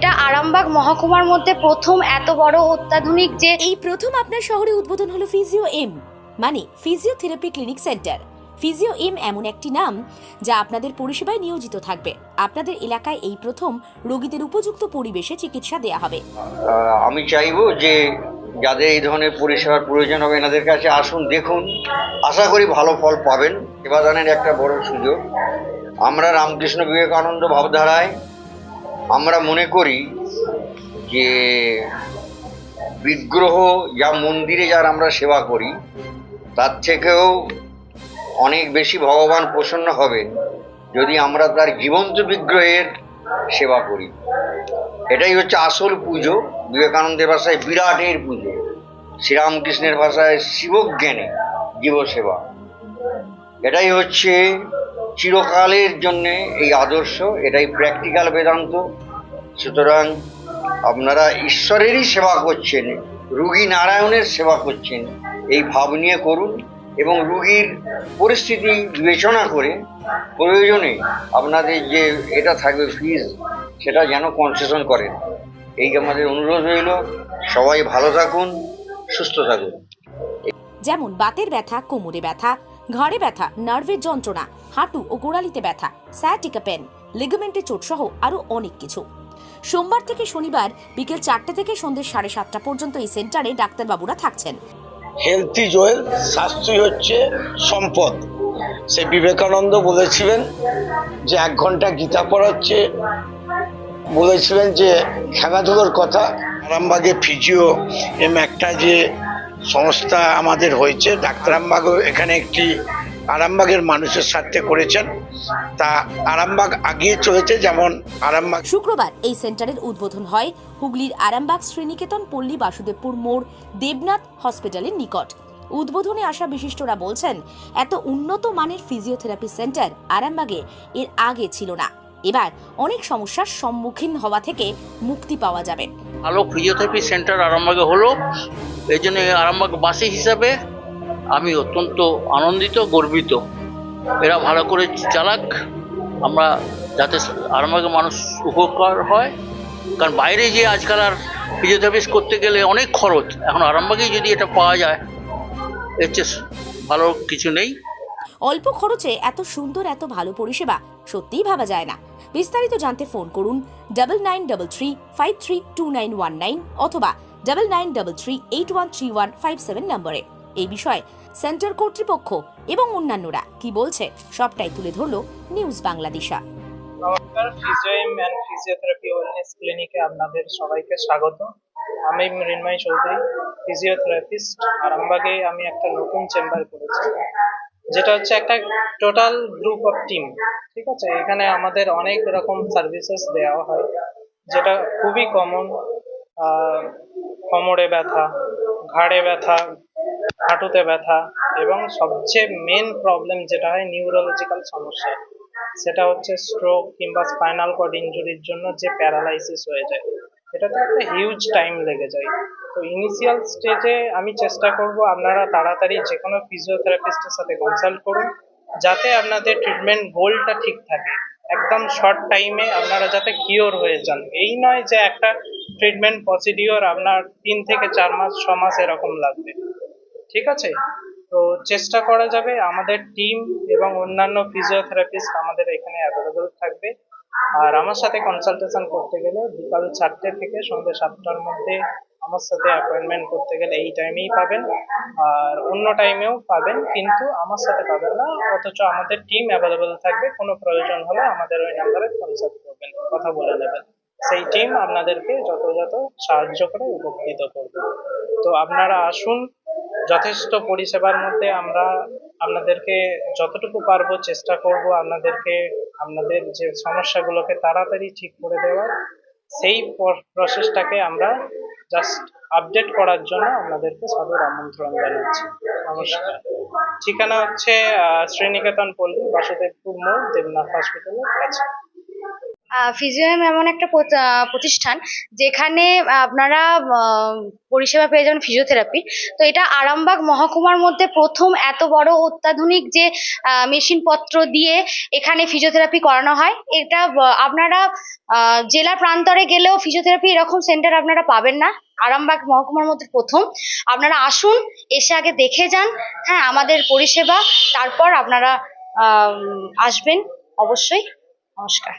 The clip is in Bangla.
এটা আরামবাগ মহকুমার মধ্যে প্রথম এত বড় অত্যাধুনিক যে এই প্রথম আপনার শহরে উদ্বোধন হলো ফিজিও এম, মানে physiotherapy clinic centre. Physio M এমন একটি নাম যা আপনাদের পরিষেবায় নিয়োজিত থাকবে। আপনাদের এলাকায় এই প্রথম রোগীদের উপযুক্ত পরিবেশে চিকিৎসা দেয়া হবে। আমি চাইবো যে যাদের এই ধরনের পরিষেবার প্রয়োজন হবে এনাদের কাছে আসুন, দেখুন, আশা করি ভালো ফল পাবেন। সেবাদানের একটা বড় সুযোগ। আমরা রামকৃষ্ণ বিবেকানন্দ ভাবধারায় আমরা মনে করি যে বিগ্রহ যা মন্দিরে যার আমরা সেবা করি তার থেকেও অনেক বেশি ভগবান প্রসন্ন হবেন যদি আমরা তার জীবন্ত বিগ্রহের সেবা করি। এটাই হচ্ছে আসল পুজো। বিবেকানন্দের ভাষায় বিরাটের পুজো, শ্রীরামকৃষ্ণের ভাষায় শিবজ্ঞানে জীবসেবা। এটাই হচ্ছে চিরকালের জন্যে এই আদর্শ, এটাই প্র্যাকটিক্যাল বেদান্ত। সুতরাং আপনারা ঈশ্বরেরই সেবা করছেন, রুগী নারায়ণের সেবা করছেন, এই ভাব নিয়ে করুন এবং রুগীর পরিস্থিতি বিবেচনা করে প্রয়োজনে আপনাদের যে এটা থাকবে ফিজ সেটা যেন কনসেশন করেন, এই আমাদের অনুরোধ রইল। সবাই ভালো থাকুন, সুস্থ থাকুন। যেমন বাতের ব্যথা, কোমরে ব্যথা, ঘাড়ে ব্যথা, নার্ভের যন্ত্রণা, হাঁটু ও গোড়ালিতে ব্যথা, সায়াটিকা পেন, লিগামেন্টে চোট সহ আরো অনেক কিছু। সোমবার থেকে শনিবার বিকেল 4টে থেকে সন্ধ্যে 7:30 পর্যন্ত এই সেন্টারে ডাক্তারবাবুরা থাকছেন। হেলথ ইজ ওয়েলথ, স্বাস্থ্যই হচ্ছে সম্পদ। সে বিবেকানন্দ বলেছিলেন যে 1 ঘন্টা গীতা পড়াচ্ছে, বলেছিলেন যে খেলাধুলোর কথা। আরামবাগে ফিজিও এম একটা যে সংস্থা আমাদের হয়েছে, ডাক্তার আরামবাগও এখানে একটি আরামবাগের মানুষের স্বার্থে করেছেন, তা আরামবাগ আগিয়ে চলেছে। যেমন আরামবাগ শুক্রবার এই সেন্টারের উদ্বোধন হয় হুগলির আরামবাগ শ্রীনিকেতন পল্লী বাসুদেবপুর মোড় দেবনাথ হসপিটালের নিকট। উদ্বোধনে আসা বিশিষ্টরা বলছেন, এত উন্নত মানের ফিজিওথেরাপি সেন্টার আরামবাগে এর আগে ছিল না। এবার অনেক সমস্যার সম্মুখীন হওয়া থেকে মুক্তি পাওয়া যাবে। ভালো ফিজিওথেরাপি সেন্টার আরামবাগে হলো, এই জন্য আরামবাগবাসী হিসাবে আমি অত্যন্ত আনন্দিত, গর্বিত। এরা ভালো করে চালাক, আমরা যাতে আরামবাগের মানুষ উপকার হয়। কারণ বাইরে যে আজকাল আর ফিজিওথেরাপিস্ট করতে গেলে অনেক খরচ, এখন আরামবাগেই যদি এটা পাওয়া যায় এর চেয়ে ভালো কিছু নেই। অল্প খরচে এত সুন্দর, এত ভালো পরিষেবা সত্যিই ভাবা যায় না। বিস্তারিত জানতে ফোন করুন 9933532919 অথবা 9933813157 নম্বরে। এই বিষয়ে সেন্টার কর্তৃপক্ষ এবং অন্যান্যরা কি বলছে সবটাই তুলে ধরল নিউজ বাংলাদেশা। নমস্কার, ফিজিওএম অ্যান্ড ফিজিওথেরাপি ওয়েলনেস ক্লিনিকে আপনাদের সবাইকে স্বাগত। আমি মৃন্ময় চৌধুরী, ফিজিওথেরাপিস্ট। আরামবাগে আমি একটা নতুন চেম্বার করেছি, যেটা হচ্ছে একটা টোটাল গ্রুপ অফ টিম। ঠিক আছে, এখানে আমাদের অনেক রকম সার্ভিসেস দেওয়া হয়, যেটা খুবই কমন। কোমরে ব্যথা, ঘাড়ে ব্যথা, হাঁটুতে ব্যথা, এবং সবচেয়ে মেন প্রবলেম যেটা হয় নিউরোলজিক্যাল সমস্যা, সেটা হচ্ছে স্ট্রোক কিংবা স্পাইনাল কর্ড ইনজুরির জন্য যে প্যারালাইসিস হয়ে যায়, এটাতে একটা হিউজ টাইম লেগে যায়। তো ইনিশিয়াল স্টেজে আমি চেষ্টা করব আপনারা তাড়াতাড়ি যে কোনো ফিজিওথেরাপিস্টের সাথে কনসাল্ট করুন, যাতে আপনাদের ট্রিটমেন্ট গোলটা ঠিক থাকে। একদম শর্ট টাইমে আপনারা যাতে কিওর হয়ে যান, এই নয় যে একটা ট্রিটমেন্ট প্রসিডিওর আপনার 3 থেকে 4 মাস 6 মাস এরকম লাগবে। ঠিক আছে, তো চেষ্টা করা যাবে। আমাদের টিম এবং অন্যান্য ফিজিওথেরাপিস্ট আমাদের এখানে অ্যাভেলেবল থাকবে। আর আমার সাথে কনসালটেশন করতে গেলে বিকাল 4টে থেকে সন্ধ্যে 7টার মধ্যে আমার সাথে অ্যাপয়েন্টমেন্ট করতে গেলে এই টাইমেই পাবেন, আর অন্য টাইমেও পাবেন, কিন্তু আমার সাথে পাবেন না। অথচ আমাদের টিম অ্যাভেলেবল থাকবে, কোনো প্রয়োজন হলে আমাদের ওই নাম্বারে কনসাল্ট করবেন, কথা বলে নেবেন। সেই টিম আপনাদেরকে যথাযথ সাহায্য করে উপকৃত করবে। তো আপনারা আসুন, যথেষ্ট পরিষেবার মধ্যে আমরা আপনাদেরকে যতটুকু পারবো চেষ্টা করব আপনাদেরকে আপনাদের যে সমস্যাগুলোকে তাড়াতাড়ি ঠিক করে দেওয়ার। সেই প্রসেসটাকে আমরা জাস্ট আপডেট করার জন্য আপনাদেরকে সাদর আমন্ত্রণ জানাচ্ছি। নমস্কার। ঠিকানা হচ্ছে শ্রীনিকেতন পল্লী বাসুদেবপুর মোড় দেবনাথ হসপিটালের কাছে। ফিজিওএম এমন একটা প্রতিষ্ঠান যেখানে আপনারা পরিষেবা পেয়ে যাবেন ফিজিওথেরাপি। তো এটা আরামবাগ মহকুমার মধ্যে প্রথম এত বড় অত্যাধুনিক যে মেশিনপত্র দিয়ে এখানে ফিজিওথেরাপি করানো হয়। এটা আপনারা জেলা প্রান্তরে গেলেও ফিজিওথেরাপি এরকম সেন্টার আপনারা পাবেন না। আরামবাগ মহকুমার মধ্যে প্রথম। আপনারা আসুন, এসে আগে দেখে যান, হ্যাঁ, আমাদের পরিষেবা, তারপর আপনারা আসবেন অবশ্যই। নমস্কার।